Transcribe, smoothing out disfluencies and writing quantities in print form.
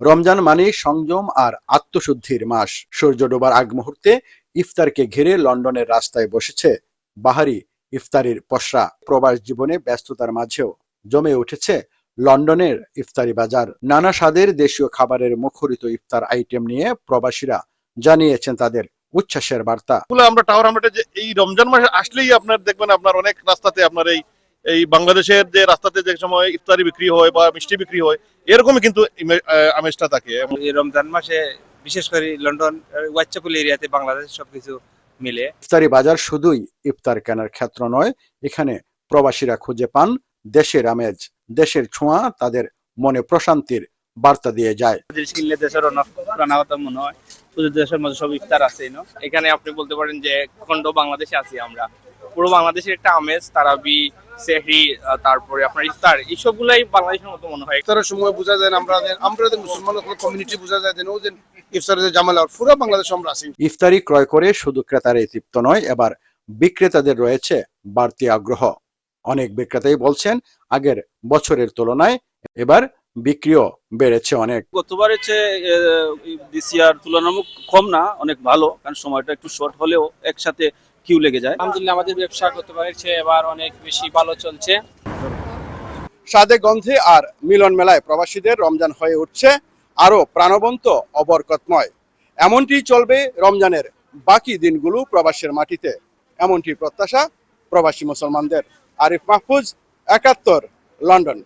রমজান মানেই সংযম আর আত্মশুদ্ধির মাস। সূর্য ডোবার আগ মুহূর্তে ইফতারকে ঘিরে লন্ডনের রাস্তায় বসেছে বাহারি ইফতারির পসরা। প্রবাস জীবনে ব্যস্ততার মাঝেও জমে উঠেছে লন্ডনের ইফতারি বাজার। নানা স্বাদের দেশীয় খাবারের মুখরিত ইফতার আইটেম নিয়ে প্রবাসীরা জানিয়েছেন তাদের উচ্ছ্বাসের বার্তা। আমরা টাওয়ার হামলেটে যে এই রমজান মাসে আসলেই আপনার দেখবেন আপনার অনেক রাস্তাতে আপনার এই বাংলাদেশের যে রাস্তাতে যে সময় ইফতারি বিক্রি হয় বা মিষ্টি বিক্রি হয়, এরকমই কিন্তু আমেজটা থাকে। এই রমজান মাসে বিশেষ করে লন্ডন ওয়াইচকুল এরিয়াতে বাংলাদেশ সবকিছু মিলে। ইফতারি বাজার শুধুই ইফতার কেনার ক্ষেত্র নয়, এখানে প্রবাসীরা খুঁজে পান দেশের আমেজ, দেশের ছোঁয়া তাদের মনে প্রশান্তির বার্তা দিয়ে যায়। কিনলে দেশের অনাগত মনে হয়, শুধু দেশের মধ্যে সব ইফতার আছে। এখানে আপনি বলতে পারেন যে খন্ড বাংলাদেশে আছি আমরা। পুরো বাংলাদেশের একটা আমেজ, তারাবি, সেহরি, তারপরে আপনার ইফতার, এইসবগুলাই বাংলাদেশের মতো মনে হয়। ইফতারের সময় বোঝা যায় আমরা মুসলমান কমিউনিটি বোঝা যায় যে ইফতারের জামালা পুরো বাংলাদেশ আমরা আছি। ইফতারি ক্রয় করে শুধু ক্রেতারাই তৃপ্ত নয়, এবার বিক্রেতাদের রয়েছে বাড়তি আগ্রহ। অনেক বিক্রেতাই বলছেন আগের বছরের তুলনায় এবার বিক্রিও বেড়েছে অনেক। গতবারের চেয়ে দিস ইয়ার তুলনামূলক কম না, অনেক ভালো, কারণ সময়টা একটু শর্ট হলেও একসাথে কিউ লেগে যায়। আলহামদুলিল্লাহ আমাদের ব্যবসা গতবারের চেয়ে এবার অনেক বেশি ভালো চলছে। স্বাদে গন্ধে আর মিলন মেলায় প্রবাসীদের রমজান হয়ে উঠছে আরো প্রাণবন্ত ও বরকতময়। এমনটি চলবে রমজানের বাকি দিনগুলো প্রবাসের মাটিতে, এমনটি প্রত্যাশা প্রবাসী মুসলমানদের। আরিফ মাহফুজ, ৭১, লন্ডন।